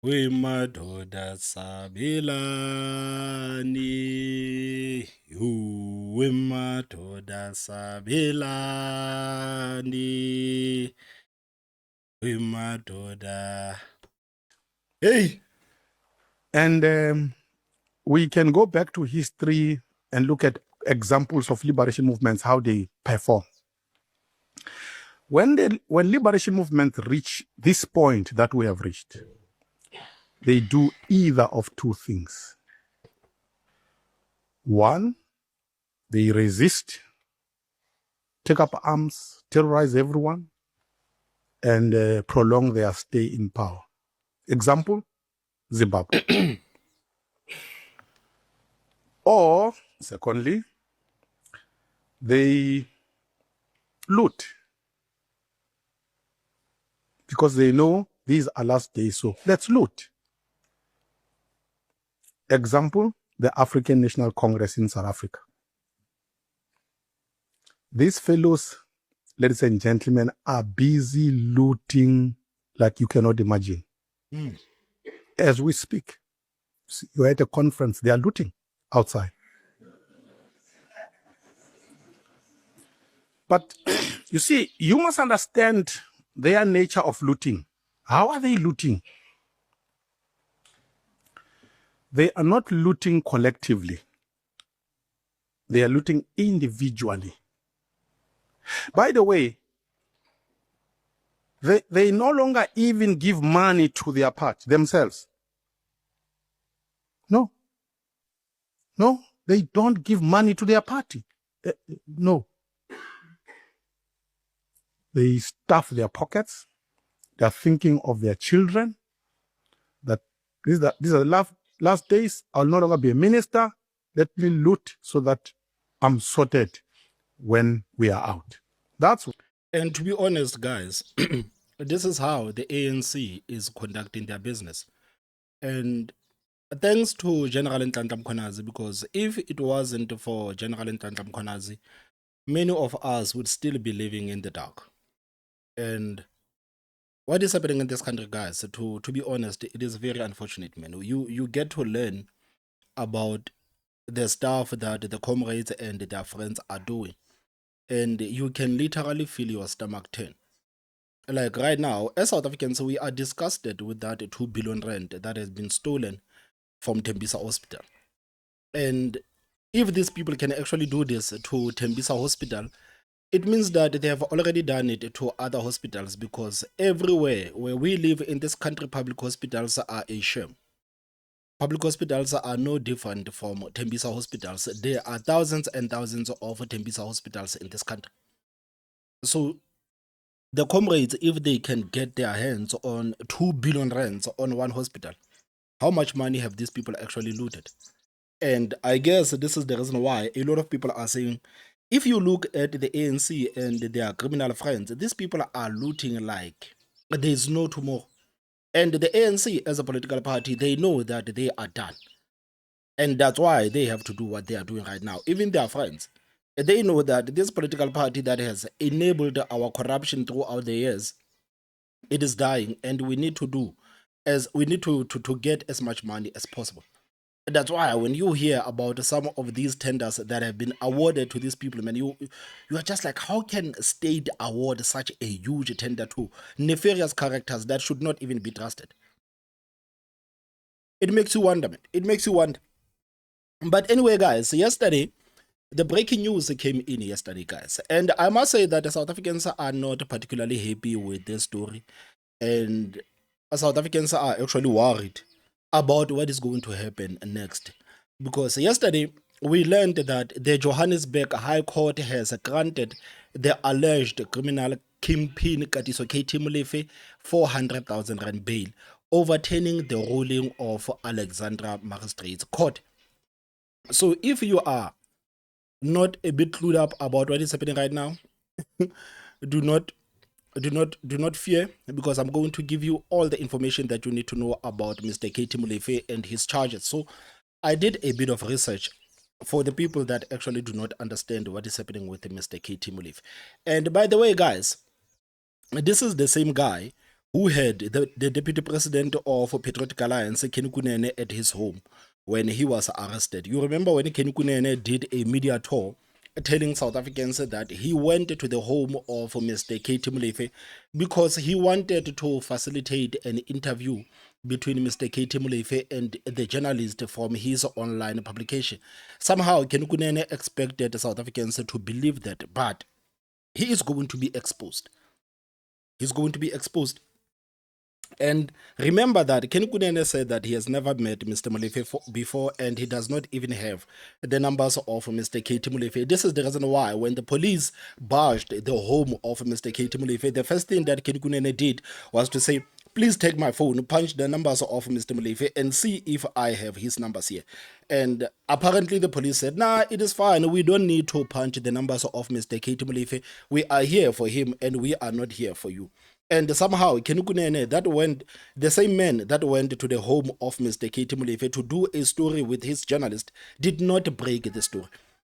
Wemadoda sabelani, wemadoda sabelani, wemadoda. Hey! And we can go back to history and look at examples of liberation movements, how they perform. When liberation movements reach this point that we have reached, they do either of two things. One, they resist, take up arms, terrorize everyone, and prolong their stay in power. Example, Zimbabwe. Or, secondly, they loot because they know these are last days, so let's loot. Example, the African National Congress in South Africa. These fellows, ladies and gentlemen, are busy looting like you cannot imagine. As we speak, you're at a conference, they are looting outside. But you see, you must understand their nature of looting. How are they looting? They are not looting collectively. They are looting individually. By the way, they no longer even give money to their part themselves. No, they don't give money to their party. No. They stuff their pockets. They're thinking of their children, that these are the last days. I'll no longer be a minister. Let me loot so that I'm sorted when we are out. And to be honest, guys, this is how the ANC is conducting their business. And thanks to General Nhlanhla Mkhwanazi, because if it wasn't for General Nhlanhla Mkhwanazi, many of us would still be living in the dark. And what is happening in this country, guys, to be honest, it is very unfortunate, man. You get to learn about the stuff that the comrades and their friends are doing, and you can literally feel your stomach turn. Like right now, as South Africans, we are disgusted with that 2 billion rand that has been stolen from Tembisa Hospital. And if these people can actually do this to Tembisa Hospital, it means that they have already done it to other hospitals, because everywhere where we live in this country, public hospitals are a shame. Public hospitals are no different from Tembisa hospitals. There are thousands and thousands of Tembisa hospitals in this country. So the comrades, if they can get their hands on 2 billion rands on one hospital, how much money have these people actually looted? And I guess this is the reason why a lot of people are saying, if you look at the ANC and their criminal friends, these people are looting like there's no tomorrow. And the ANC as a political party, they know that they are done. And that's why they have to do what they are doing right now. Even their friends, they know that this political party that has enabled our corruption throughout the years, it is dying, and we need to get as much money as possible. That's why when you hear about some of these tenders that have been awarded to these people, man, you are just like, how can state award such a huge tender to nefarious characters that should not even be trusted? It makes you wonder, man. It makes you wonder. But anyway, guys, yesterday, the breaking news came in yesterday, guys. And I must say that the South Africans are not particularly happy with this story. And South Africans are actually worried about what is going to happen next. Because yesterday, we learned that the Johannesburg High Court has granted the alleged criminal kingpin Katiso KT Molefe 400,000 rand bail, overturning the ruling of Alexandra Magistrate's Court. So if you are not a bit clued up about what is happening right now, do not fear, because I'm going to give you all the information that you need to know about Mr. KT Molefe and his charges. So I did a bit of research for the people that actually do not understand what is happening with Mr. KT Molefe. And by the way, guys, this is the same guy who had the deputy president of Patriotic Alliance, Kenny Kunene, at his home when he was arrested. You remember when Kenny Kunene did a media tour telling South Africans that he went to the home of Mr. KT Molefe because he wanted to facilitate an interview between Mr. KT Molefe and the journalist from his online publication. Somehow, Kenny Kunene expected South Africans to believe that, but he is going to be exposed. He's going to be exposed. And remember that Kenny Kunene said that he has never met Mr. Molefe before, and he does not even have the numbers of Mr. KT Molefe. This is the reason why when the police barged the home of Mr. KT Molefe, the first thing that Kenny Kunene did was to say, please take my phone, punch the numbers of Mr. Molefe and see if I have his numbers here. And apparently the police said, nah, it is fine. We don't need to punch the numbers of Mr. KT Molefe. We are here for him and we are not here for you. And somehow, Kenny Kunene, the same man that went to the home of Mr. KT Molefe to do a story with his journalist, did not break the story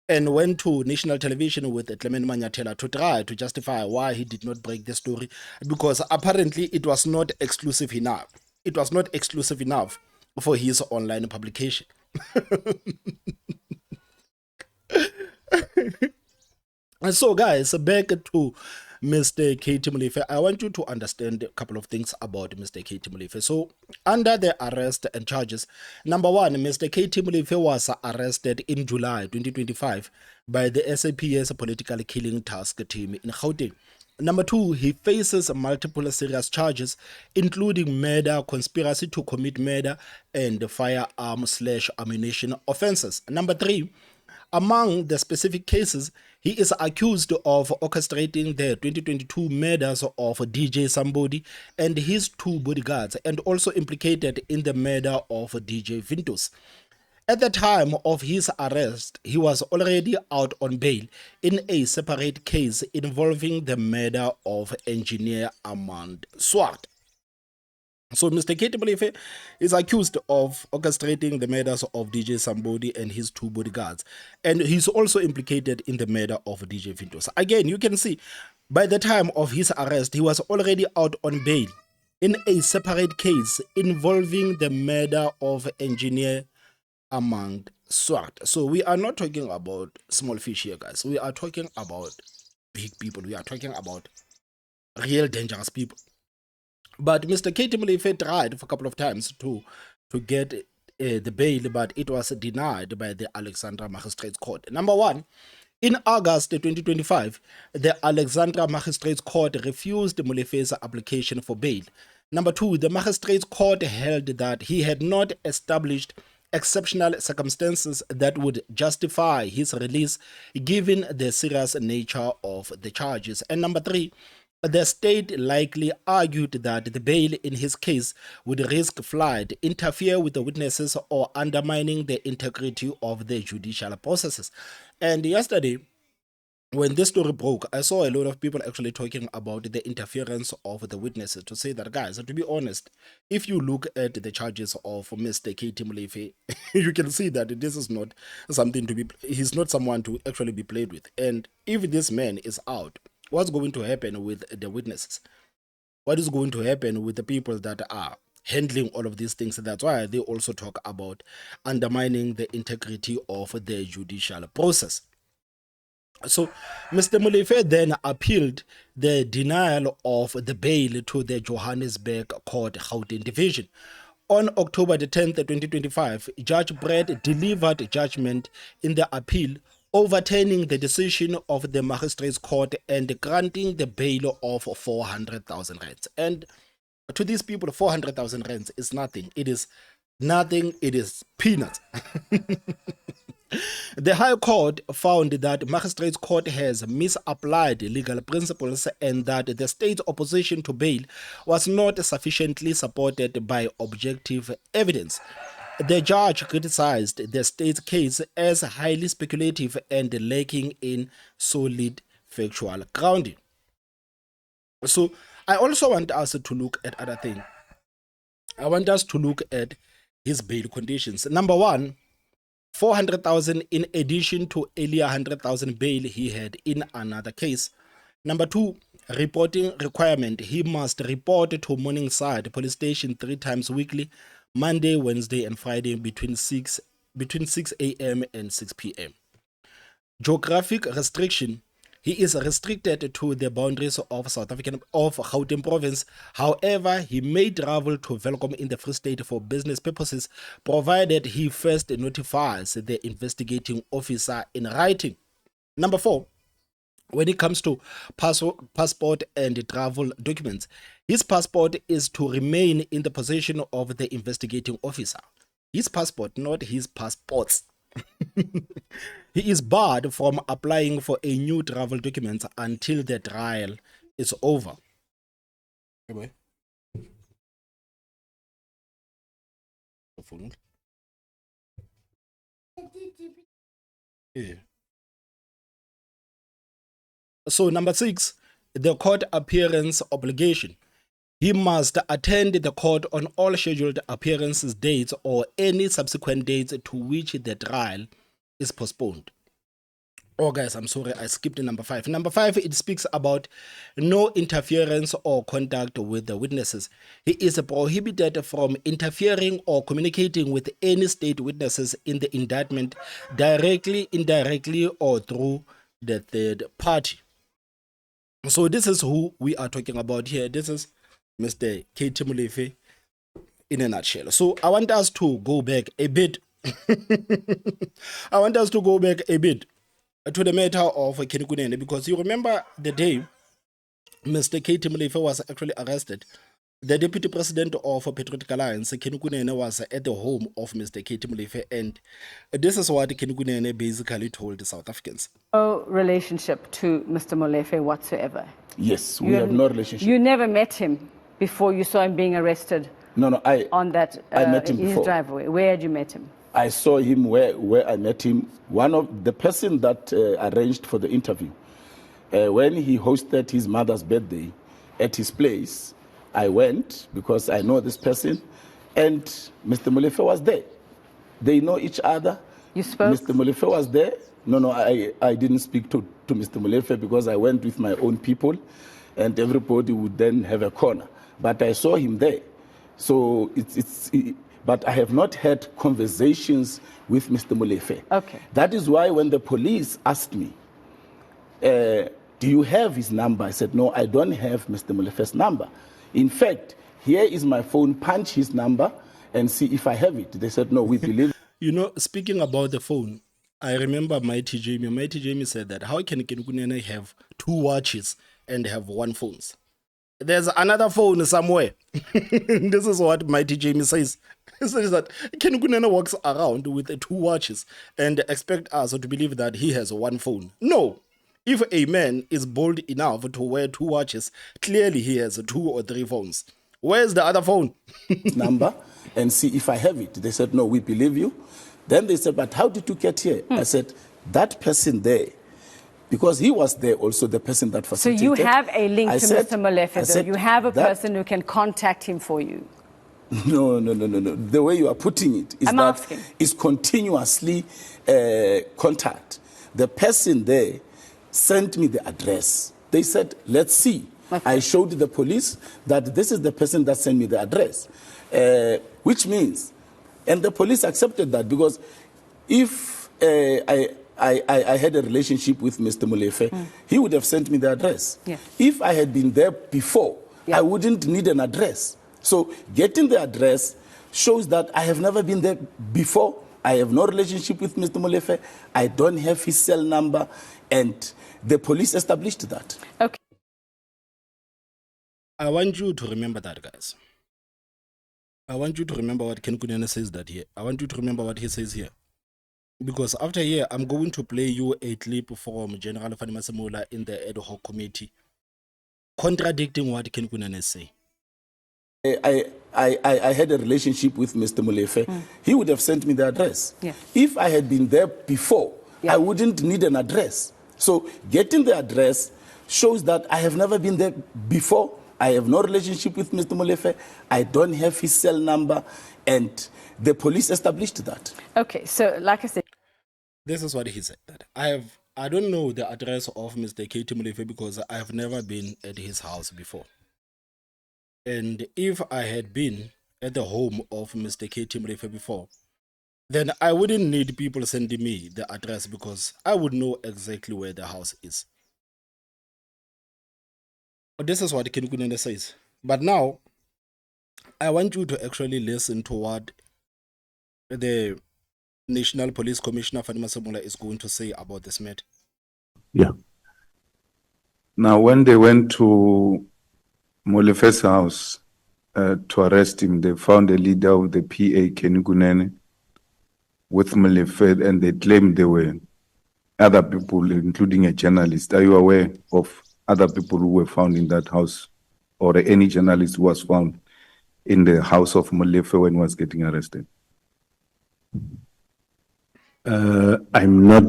and went to national television with Clement Manyatela to try to justify why he did not break the story, because apparently it was not exclusive enough. It was not exclusive enough for his online publication. And so, guys, back to Mr. KT Molefe. I want you to understand a couple of things about Mr. KT Molefe. So, under the arrest and charges, number one, Mr. KT Molefe was arrested in July 2025 by the SAPS Political Killing Task Team in Gauteng. Number two, he faces multiple serious charges, including murder, conspiracy to commit murder, and firearm/ammunition offenses. Number three, among the specific cases, he is accused of orchestrating the 2022 murders of DJ Somebody and his two bodyguards, and also implicated in the murder of DJ Vintus. At the time of his arrest, he was already out on bail in a separate case involving the murder of engineer Armand Swart. So Mr. KT Molefe is accused of orchestrating the murders of DJ Somebody and his two bodyguards. And he's also implicated in the murder of DJ Vintos. Again, you can see by the time of his arrest, he was already out on bail in a separate case involving the murder of engineer Armand Swart. So we are not talking about small fish here, guys. We are talking about big people. We are talking about real dangerous people. But Mr. KT Molefe tried for a couple of times to get the bail, but it was denied by the Alexandra Magistrate's Court. Number one, in August 2025, the Alexandra Magistrate's Court refused Molefe's application for bail. Number two, the Magistrate's Court held that he had not established exceptional circumstances that would justify his release given the serious nature of the charges. And number three, the state likely argued that the bail in his case would risk flight, interfere with the witnesses, or undermining the integrity of the judicial processes. And yesterday, when this story broke, I saw a lot of people actually talking about the interference of the witnesses, to say that, guys, to be honest, if you look at the charges of Mr. KT Molefe, you can see that this is not something to be, he's not someone to actually be played with. And if this man is out, what's going to happen with the witnesses? What is going to happen with the people that are handling all of these things? That's why they also talk about undermining the integrity of the judicial process. So Mr. Molefe then appealed the denial of the bail to the Johannesburg Court Gauteng Division. On October the 10th, 2025, Judge Brett delivered judgment in the appeal, overturning the decision of the Magistrate's Court and granting the bail of 400,000 rands. And to these people, 400,000 rands is nothing. It is nothing. It is peanuts. The High Court found that Magistrate's Court has misapplied legal principles and that the state's opposition to bail was not sufficiently supported by objective evidence. The judge criticized the state's case as highly speculative and lacking in solid factual grounding. So I also want us to look at other things. I want us to look at his bail conditions. Number one, 400,000 in addition to earlier 100,000 bail he had in another case. Number two, reporting requirement. He must report to Morningside police station 3 times weekly, Monday, Wednesday, and Friday between 6 a.m. and 6 p.m. Geographic restriction. He is restricted to the boundaries of Gauteng province. However, he may travel to Welkom in the Free State for business purposes, provided he first notifies the investigating officer in writing. Number 4, when it comes to passport and travel documents, his passport is to remain in the possession of the investigating officer. His passport, not his passports. He is barred from applying for a new travel document until the trial is over. So number 6, the court appearance obligation. He must attend the court on all scheduled appearances dates or any subsequent dates to which the trial is postponed. Oh guys, I'm sorry, I skipped number 5. Number 5, it speaks about no interference or contact with the witnesses. He is prohibited from interfering or communicating with any state witnesses in the indictment directly, indirectly, or through the third party. So this is who we are talking about here. This is Mr. KT Molefe in a nutshell. So I want us to go back a bit. I want us to go back a bit to the matter of Kenny Kunene, because you remember the day Mr. KT Molefe was actually arrested. The deputy president of Patriotic Alliance, Kenny Kunene, was at the home of Mr. KT Molefe, and this is what Kenny Kunene basically told the South Africans. No relationship to Mr. Molefe whatsoever? Yes, we have no relationship. You never met him before you saw him being arrested? No, I met him in his before. driveway. Where had you met him? I saw him where I met him. One of the person that arranged for the interview, when he hosted his mother's birthday at his place, I went because I know this person, and Mr. Molefe was there. They know each other. You spoke? Mr. Molefe was there. No, I didn't speak to Mr. Molefe because I went with my own people, and everybody would then have a corner. But I saw him there. So but I have not had conversations with Mr. Molefe. Okay. That is why when the police asked me, do you have his number? I said, no, I don't have Mr. Molefe's number. In fact, here is my phone, punch his number and see if I have it. They said, no, we believe. You know, speaking about the phone, I remember Mighty Jamie. Mighty Jamie said that how can Kenny Kunene have 2 watches and have 1 phone? There's another phone somewhere. This is what Mighty Jamie says. He says that Kenny Kunene walks around with 2 watches and expect us to believe that he has 1 phone. No. If a man is bold enough to wear 2 watches, clearly he has 2 or 3 phones. Where's the other phone? Number and see if I have it. They said, no, we believe you. Then they said, but how did you get here? I said, that person there, because he was there also, the person that facilitated. So you have a link to Mr. Molefe, though? You have a that person who can contact him for you? No. The way you are putting it is I'm that asking. it's continuously contact. The person there sent me the address. They said, let's see. Okay. I showed the police that this is the person that sent me the address, which means, and the police accepted that, because if I had a relationship with Mr. Molefe, he would have sent me the address. Yeah. If I had been there before, I wouldn't need an address. So getting the address shows that I have never been there before. I have no relationship with Mr. Molefe. I don't have his cell number, and the police established that. Okay. I want you to remember that, guys. I want you to remember what Kenny Kunene says that here. I want you to remember what he says here. Because after here, I'm going to play you a clip from General Fanny Masemola in the ad hoc committee contradicting what Kenny Kunene say. I had a relationship with Mr. Molefe. He would have sent me the address. Yeah. If I had been there before, I wouldn't need an address. So getting the address shows that I have never been there before. I have no relationship with Mr. Molefe. I don't have his cell number, and the police established that. Okay, so like I said, This is what he said, that I I don't know the address of Mr. KT Molefe because I have never been at his house before. And if I had been at the home of Mr. KT Molefe before, then I wouldn't need people sending me the address because I would know exactly where the house is. But this is what Kenny Kunene says. But now, I want you to actually listen to what the National Police Commissioner Fatima Semola is going to say about this matter. Yeah. Now, when they went to Molefe's house to arrest him, they found a leader of the PA, Kenny Kunene, with Molefe, and they claimed there were other people, including a journalist. Are you aware of other people who were found in that house, or any journalist who was found in the house of Molefe when he was getting arrested? I'm not,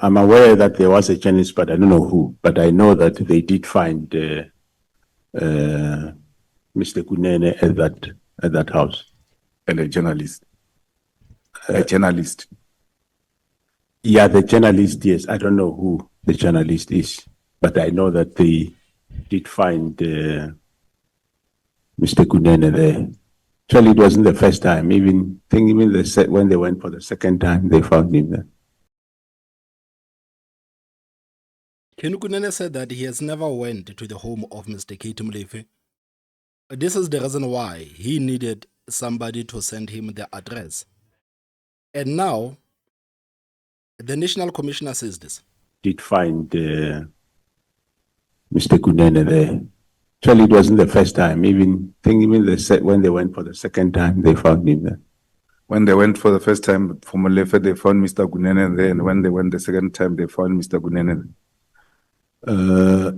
I'm aware that there was a journalist, but I don't know who. But I know that they did find Mr. Kunene at that house. And a journalist. A journalist. Yeah, the journalist, yes. I don't know who the journalist is, but I know that they did find Mr. Kunene there. Actually, it wasn't the first time. Even when they went for the second time, they found him there. Kenny Kunene said that he has never went to the home of Mr. KT Molefe. This is the reason why he needed somebody to send him the address. And now, the National Commissioner says this. Did find Mr. Kunene there. Actually, it wasn't the first time. Even when they went for the second time, they found him there. When they went for the first time for Molefe, they found Mr. Kunene there, and when they went the second time, they found Mr. Kunene there.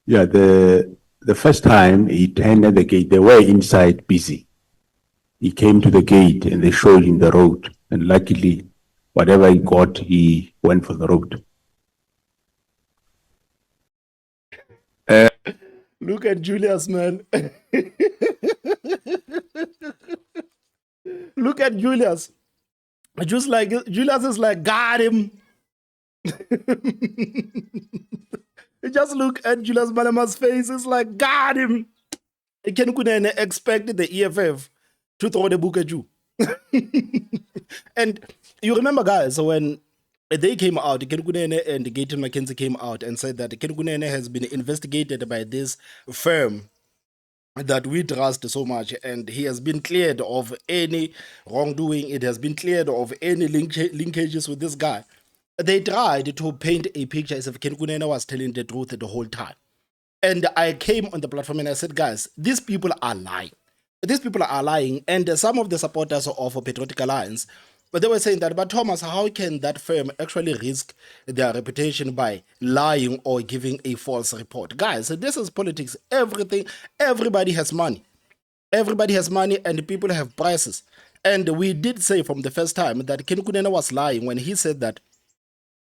Yeah, the first time he turned the gate, they were inside busy. He came to the gate and they showed him the road. And luckily, whatever he got, he went for the road. Look at Julius, man. Look at Julius. Julius is like, got him. Just look at Julius Malema's face. It's like, got him. Kenny Kunene expected the EFF to throw the book at you. And you remember, guys, when they came out, Kenny Kunene and Gayton McKenzie came out and said that Kenny Kunene has been investigated by this firm that we trust so much, and he has been cleared of any wrongdoing. It has been cleared of any linkages with this guy. They tried to paint a picture as if Kenny Kunene was telling the truth the whole time. And I came on the platform and I said, guys, these people are lying. These people are lying. And some of the supporters of Patriotic Alliance, but they were saying that, but Thomas, how can that firm actually risk their reputation by lying or giving a false report? Guys, this is politics. Everybody has money. Everybody has money and people have prices. And we did say from the first time that Kenny Kunene was lying when he said that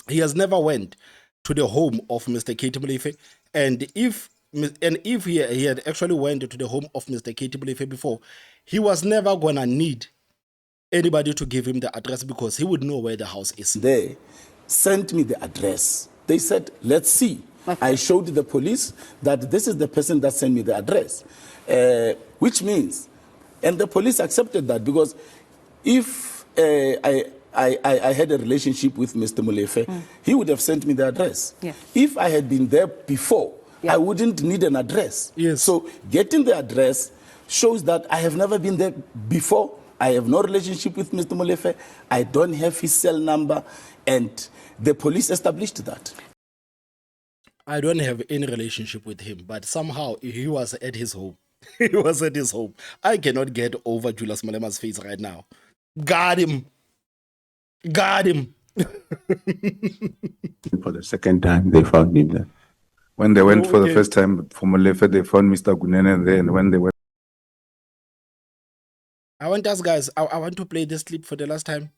he has never went to the home of Mr. KT Molefe, and if he had actually went to the home of Mr. KT Molefe before, he was never gonna need anybody to give him the address because he would know where the house is. They sent me the address. They said, let's see. Okay. I showed the police that this is the person that sent me the address, which means, and the police accepted that because if I had a relationship with Mr. Molefe, he would have sent me the address. Yeah. If I had been there before, I wouldn't need an address. Yes. So getting the address shows that I have never been there before. I have no relationship with Mr. Molefe. I don't have his cell number. And the police established that. I don't have any relationship with him, but somehow he was at his home. He was at his home. I cannot get over Julius Malema's face right now. Got him. Got him. For the second time, they found him there. When they went for the first time for Molefe, they found Mr. Kunene there, and when they went, I want us guys. I want to play this clip for the last time.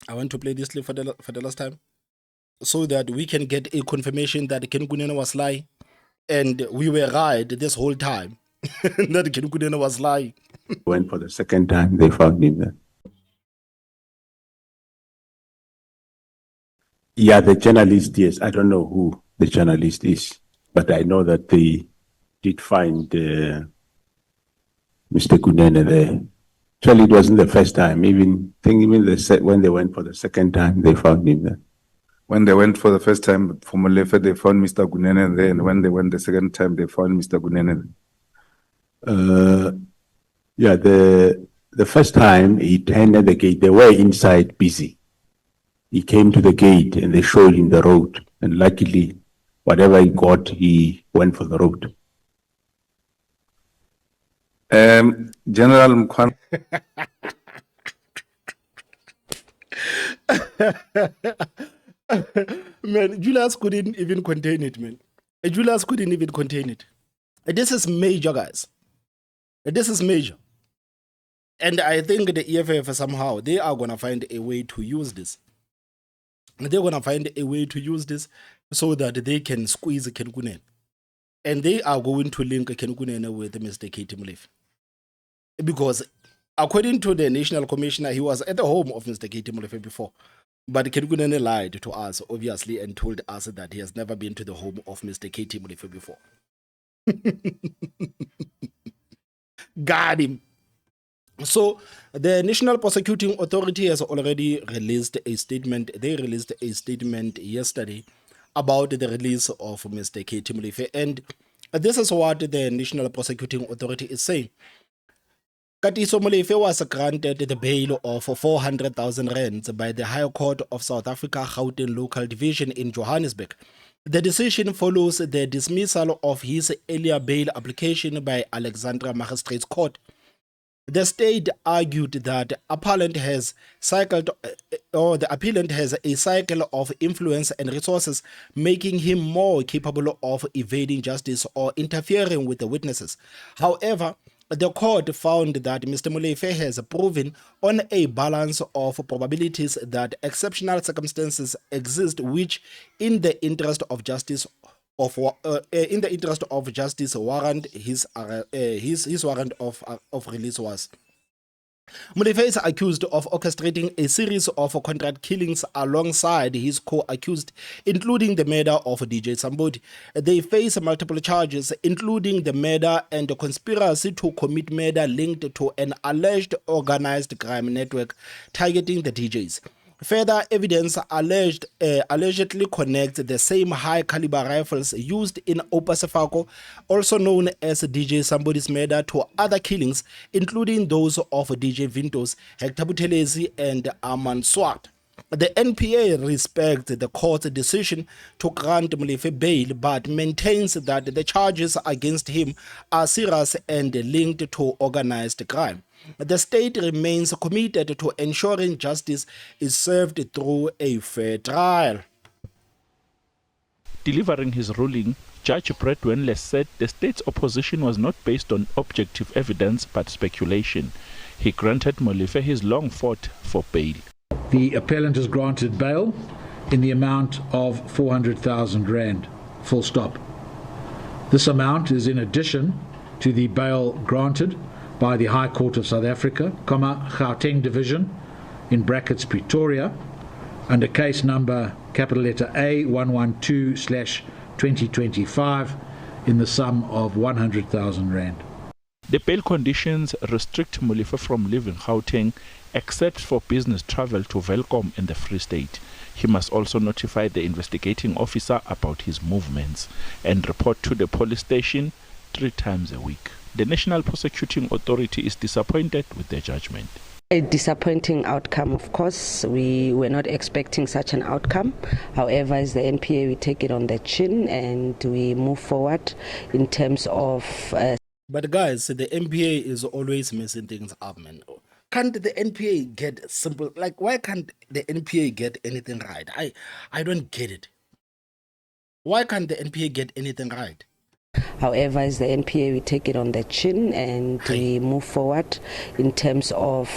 I want to play this clip for the last time, so that we can get a confirmation that Kenny Kunene was lying, and we were right this whole time that Kenny Kunene was lying. Went for the second time, they found him there. Yeah, the journalist, yes. I don't know who the journalist is, but I know that they did find Mr. Kunene there. Actually, it wasn't the first time. When they went for the second time, they found him there. When they went for the first time for Molefe, they found Mr. Kunene there, and when they went the second time, they found Mr. Kunene there. Yeah, the first time he tended the gate, they were inside busy. He came to the gate and they showed him the road, and luckily, whatever he got, he went for the road. General Mkwan. Man, Julius couldn't even contain it, man. Julius couldn't even contain it. This is major, guys. This is major. And I think the EFF somehow, they are going to find a way to use this. They're going to find a way to use this so that they can squeeze Kenny Kunene. And they are going to link Kenny Kunene with Mr. KT Molefe. Because according to the National Commissioner, he was at the home of Mr. KT Molefe before. But Kenny Kunene lied to us, obviously, and told us that he has never been to the home of Mr. KT Molefe before. Got him. So the National Prosecuting Authority has already released a statement. They released a statement yesterday about the release of Mr. KT Molefe. And this is what the National Prosecuting Authority is saying. Katiso Molefe was granted the bail of 400,000 rands by the High Court of South Africa, Gauteng Local Division in Johannesburg. The decision follows the dismissal of his earlier bail application by Alexandra Magistrate's Court. The state argued that the appellant has a cycle of influence and resources, making him more capable of evading justice or interfering with the witnesses. However, the court found that Mr. Molefe has proven on a balance of probabilities that exceptional circumstances exist which, in the interest of justice, warrant his warrant of release was. Molefe is accused of orchestrating a series of contract killings alongside his co-accused, including the murder of DJ Sambodi. They face multiple charges, including the murder and the conspiracy to commit murder linked to an alleged organized crime network targeting the DJs. Further evidence allegedly connects the same high-caliber rifles used in Opasefako, also known as DJ Sambodi's murder, to other killings, including those of DJ Vintos, Hector Buthelezi, and Arman Swart. The NPA respects the court's decision to grant Molefe bail, but maintains that the charges against him are serious and linked to organized crime. The state remains committed to ensuring justice is served through a fair trial. Delivering his ruling, Judge Brett Wenles said the state's opposition was not based on objective evidence but speculation. He granted Molefe his long fought for bail. The appellant is granted bail in the amount of 400,000 rand, full stop. This amount is in addition to the bail granted by the High Court of South Africa, Gauteng Division, in brackets Pretoria, under case number capital letter A 112/2025 in the sum of 100,000 rand. The bail conditions restrict Molefe from leaving Gauteng except for business travel to Welkom in the Free State. He must also notify the investigating officer about his movements and report to the police station 3 times a week. The National Prosecuting Authority is disappointed with the judgment. A disappointing outcome, of course. We were not expecting such an outcome. However, as the NPA, we take it on the chin and we move forward in terms of... But guys, the NPA is always messing things up, man. Can't the NPA get simple? Like, why can't the NPA get anything right? I don't get it. Why can't the NPA get anything right? However, as the NPA, we take it on the chin and we move forward in terms of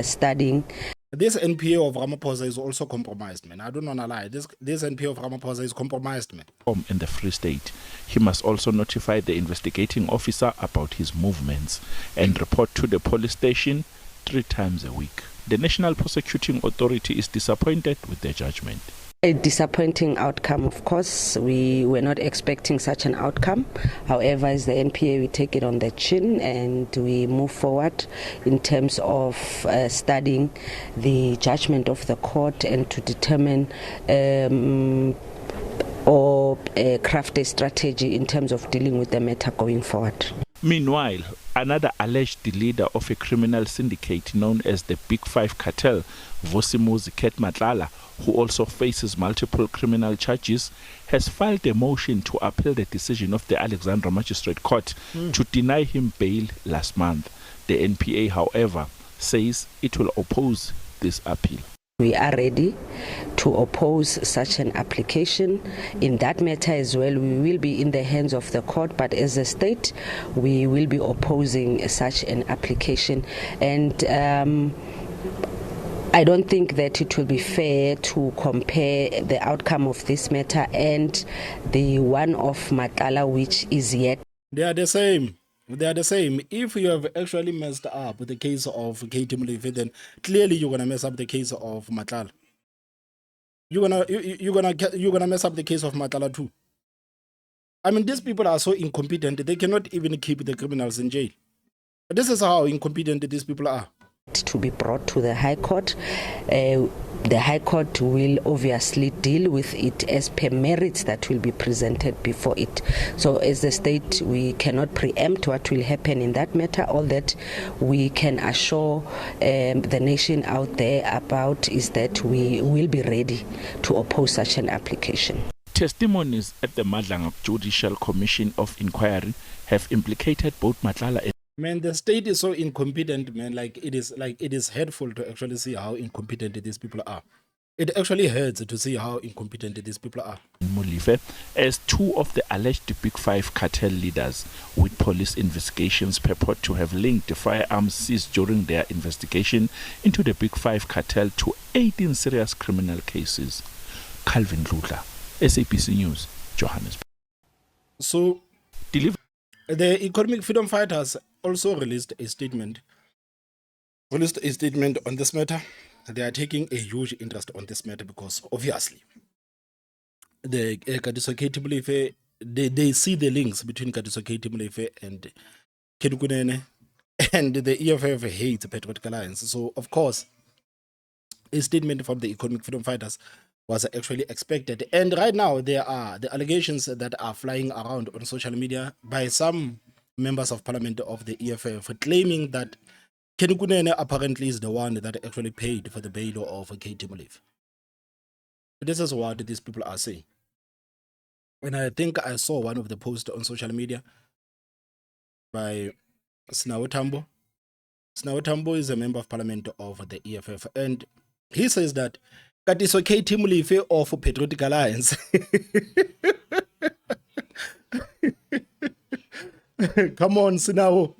studying. This NPA of Ramaphosa is also compromised, man. I don't want to lie. This NPA of Ramaphosa is compromised, man. In the Free State, he must also notify the investigating officer about his movements and report to the police station 3 times a week. The National Prosecuting Authority is disappointed with the judgment. A A disappointing outcome, of course. We were not expecting such an outcome. However, as the NPA, we take it on the chin and we move forward in terms of studying the judgment of the court and to determine or craft a strategy in terms of dealing with the matter going forward. Meanwhile, another alleged leader of a criminal syndicate known as the Big Five cartel, Vosimuzi Ketmatlala, who also faces multiple criminal charges, has filed a motion to appeal the decision of the Alexandra Magistrate Court to deny him bail last month. The NPA, however, says it will oppose this appeal. We are ready to oppose such an application. In that matter as well, we will be in the hands of the court, but as a state, we will be opposing such an application. And I don't think that it will be fair to compare the outcome of this matter and the one of Matala, which is yet. They are the same. They are the same. If you have actually messed up the case of KT Molefe, then clearly you're gonna mess up the case of Matlala. You're gonna mess up the case of Matlala too. I mean, these people are so incompetent, they cannot even keep the criminals in jail. This is how incompetent these people are. To be brought to the High Court. The High Court will obviously deal with it as per merits that will be presented before it. So as the state, we cannot preempt what will happen in that matter. All that we can assure the nation out there about is that we will be ready to oppose such an application. Testimonies at the Madlang Judicial Commission of Inquiry have implicated both Matlala and Man, the state is so incompetent, man. Like it is hurtful to actually see how incompetent these people are. It actually hurts to see how incompetent these people are. Molefe as two of the alleged Big Five cartel leaders, with police investigations purport to have linked the firearms seized during their investigation into the Big Five cartel to 18 serious criminal cases. Calvin Lutla, SABC News, Johannesburg. So, the Economic Freedom Fighters also released a statement on this matter. They are taking a huge interest on this matter because obviously the Katiso KT Molefe, they see the links between Katiso KT Molefe and Kenny Kunene, and the EFF hates Patriotic Alliance. So of course a statement from the Economic Freedom Fighters was actually expected. And right now there are the allegations that are flying around on social media by some members of parliament of the EFF claiming that Kenny Kunene apparently is the one that actually paid for the bail of KT Molefe. This is what these people are saying. And I think I saw one of the posts on social media by Snawotambo. Snawotambo is a member of parliament of the EFF, and he says that Katiso KT Molefe of Patriotic Alliance come on, Sinawo.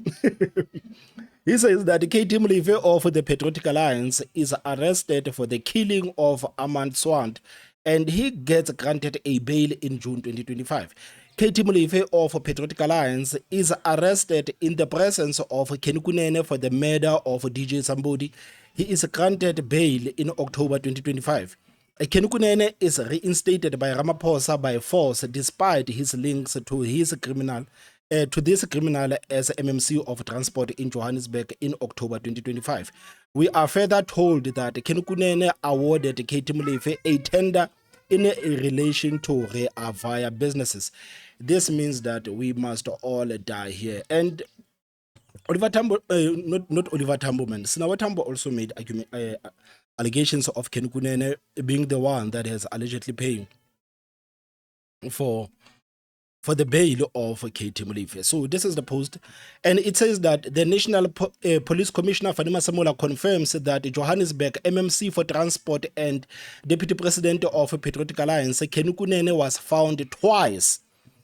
He says that KT Molefe of the Patriotic Alliance is arrested for the killing of Armand Swart, and he gets granted a bail in June 2025. KT Molefe of Patriotic Alliance is arrested in the presence of Kenny Kunene for the murder of DJ Sambodi. He is granted bail in October 2025. Kenny Kunene is reinstated by Ramaphosa by force despite his links to his criminal as MMC of Transport in Johannesburg in October 2025. We are further told that Kenny Kunene awarded KT Molefe a tender in relation to Rea businesses. This means that we must all die here. And Oliver Tambo, not Oliver Tambo, man. Sinawa Tambo also made allegations of Kenny Kunene being the one that has allegedly paying for the bail of KT Molefe. So this is the post, and it says that the National Police Commissioner Fanima Samola confirms that Johannesburg MMC for Transport and Deputy President of Patriotic Alliance Kenny Kunene was found twice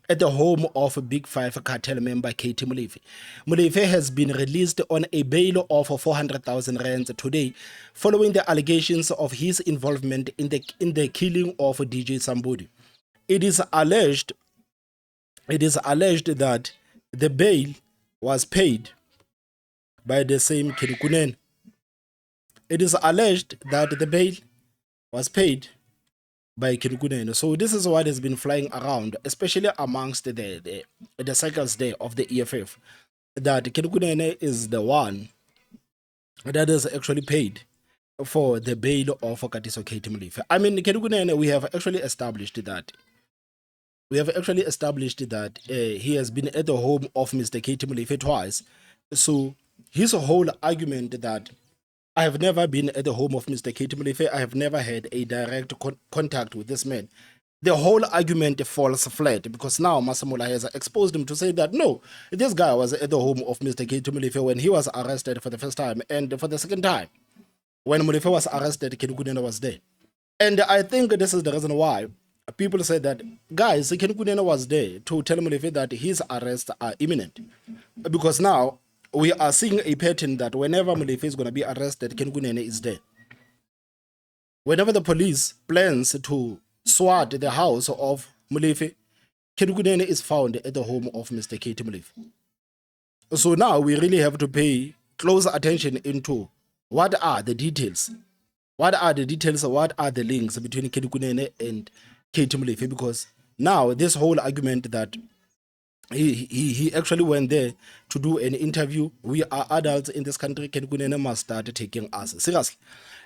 at the home of Big Five cartel member KT Molefe. Molefe has been released on a bail of 400,000 rands today, following the allegations of his involvement in the killing of DJ Sambodi. It is alleged that the bail was paid by the same Kenny Kunene. It is alleged that the bail was paid by Kenny Kunene. So this is what has been flying around, especially amongst the circles there of the EFF, that Kenny Kunene is the one that is actually paid for the bail of Katiso KT Molefe. I mean, Kenny Kunene, we have actually established that. He has been at the home of Mr. KT Molefe twice. So his whole argument that I have never been at the home of Mr. KT Molefe, I have never had a direct contact with this man. The whole argument falls flat because now Masemola has exposed him to say that no, this guy was at the home of Mr. KT Molefe when he was arrested for the first time, and for the second time, when Molefe was arrested, Kenny Kunene was there. And I think this is the reason why people say that, guys, Kenny Kunene was there to tell Molefe that his arrests are imminent. Because now we are seeing a pattern that whenever Molefe is going to be arrested, Kenny Kunene is there. Whenever the police plans to swat the house of Molefe, Kenny Kunene is found at the home of Mr. KT Molefe. So now we really have to pay close attention into what are the details. What are the links between Kenny Kunene and KT Molefe? Because now this whole argument that he actually went there to do an interview, we are adults in this country, Kenny Kunene must start taking us seriously.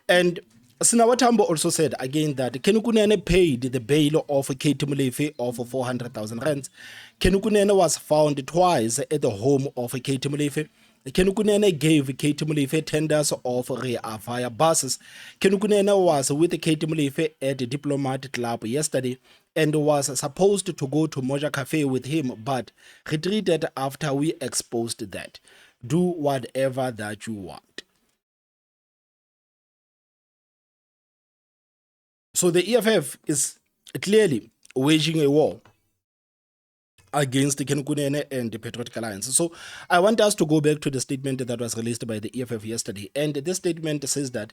And Sinawatambo also said again that Kenny Kunene paid the bail of KT Molefe of 400,000 rands. Kenny Kunene was found twice at the home of KT Molefe. Kenny Kunene gave KT Molefe tenders of rear via buses. Kenny Kunene was with KT Molefe at the Diplomat Club yesterday and was supposed to go to Moja Cafe with him, but retreated after we exposed that. Do whatever that you want. So the EFF is clearly waging a war against Kenny Kunene and the Patriotic Alliance. So I want us to go back to the statement that was released by the EFF yesterday. And this statement says that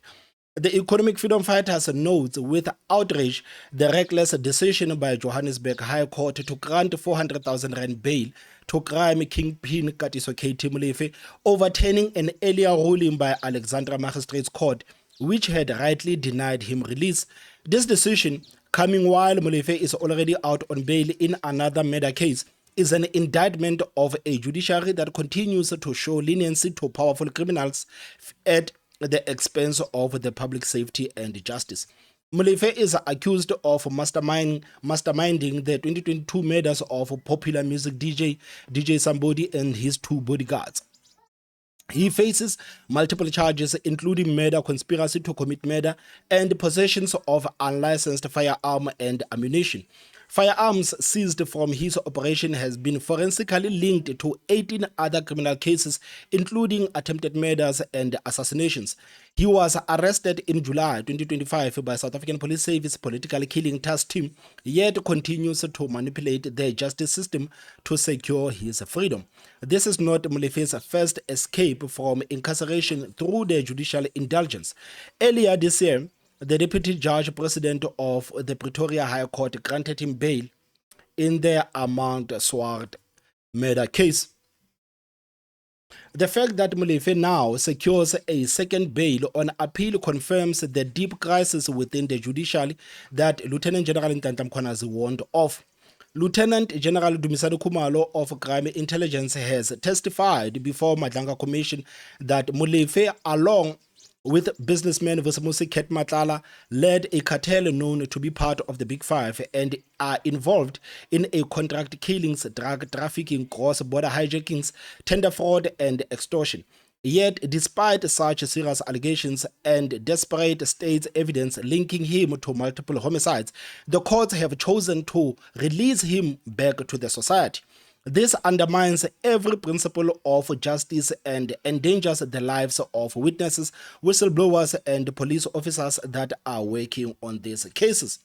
the economic freedom fighters notes with outrage the reckless decision by Johannesburg High Court to grant 400,000 rand bail to crime kingpin Katiso KT Molefe, overturning an earlier ruling by Alexandra Magistrate's Court, which had rightly denied him release. This decision, coming while Molefe is already out on bail in another murder case, is an indictment of a judiciary that continues to show leniency to powerful criminals at the expense of the public safety and justice. Molefe is accused of masterminding the 2022 murders of popular music DJ Somebody and his two bodyguards. He faces multiple charges, including murder, conspiracy to commit murder, and possessions of unlicensed firearm and ammunition. Firearms seized from his operation has been forensically linked to 18 other criminal cases, including attempted murders and assassinations. He was arrested in July 2025 by South African Police Service Political Killing Task Team, yet continues to manipulate the justice system to secure his freedom. This is not Molefe's first escape from incarceration through the judicial indulgence. Earlier this year, the Deputy Judge President of the Pretoria High Court granted him bail in the Mount Swart murder case. The fact that Molefe now secures a second bail on appeal confirms the deep crisis within the judiciary that Lieutenant General Ntanta Mkhwanazi warned of. Lieutenant General Dumisani Khumalo of Crime Intelligence has testified before Madlanga Commission that Molefe, along with businessman Vusimusi Ket Matlala, led a cartel known to be part of the Big Five and are involved in a contract killings, drug trafficking, cross-border hijackings, tender fraud, and extortion. Yet, despite such serious allegations and desperate state evidence linking him to multiple homicides, the courts have chosen to release him back to the society. This undermines every principle of justice and endangers the lives of witnesses, whistleblowers, and police officers that are working on these cases.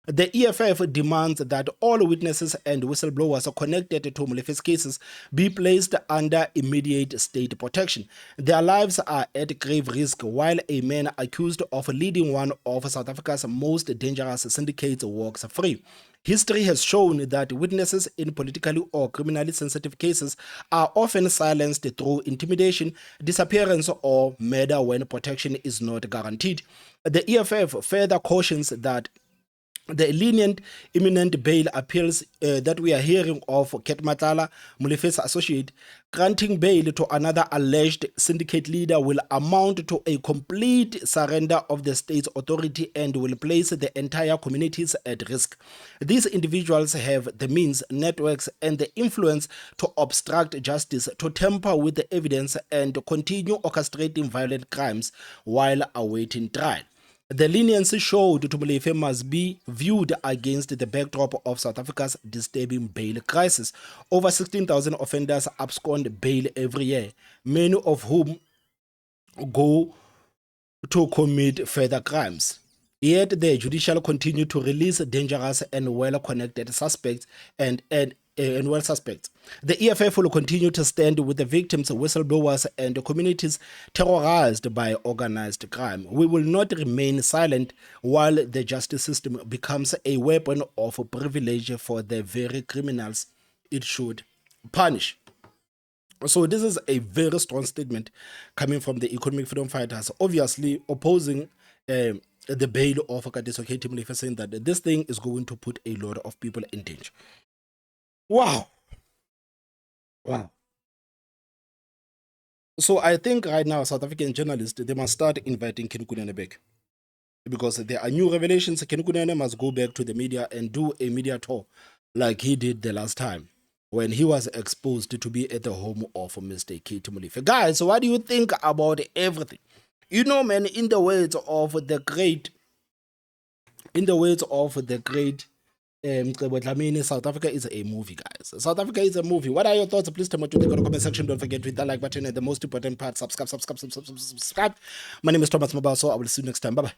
The EFF demands that all witnesses and whistleblowers connected to Molefe's cases be placed under immediate state protection. Their lives are at grave risk while a man accused of leading one of South Africa's most dangerous syndicates walks free. History has shown that witnesses in politically or criminally sensitive cases are often silenced through intimidation, disappearance, or murder when protection is not guaranteed. The EFF further cautions that the lenient imminent bail appeals that we are hearing of Ket Matlala, Molefe's associate, granting bail to another alleged syndicate leader will amount to a complete surrender of the state's authority and will place the entire communities at risk. These individuals have the means, networks, and the influence to obstruct justice, to tamper with the evidence, and to continue orchestrating violent crimes while awaiting trial. The leniency showed to Molefe must be viewed against the backdrop of South Africa's disturbing bail crisis. Over 16,000 offenders abscond bail every year, many of whom go to commit further crimes. Yet the judicial continue to release dangerous and well-connected suspects and well suspects. The EFF will continue to stand with the victims, whistleblowers, and communities terrorized by organized crime. We will not remain silent while the justice system becomes a weapon of privilege for the very criminals it should punish. So this is a very strong statement coming from the economic freedom fighters, obviously opposing the bail of Katiso, KT Molefe, saying that this thing is going to put a lot of people in danger. Wow. So I think right now, South African journalists, they must start inviting Kenny Kunene back. Because there are new revelations. Kenny Kunene must go back to the media and do a media tour like he did the last time when he was exposed to be at the home of Mr. KT Molefe. Guys, what do you think about everything? You know, man, in the words of the great South Africa is a movie, guys. South Africa is a movie. What are your thoughts? Please tell me in the comment section. Don't forget to hit that like button and the most important part, subscribe. My name is Thomas Mabaso. I will see you next time. Bye-bye.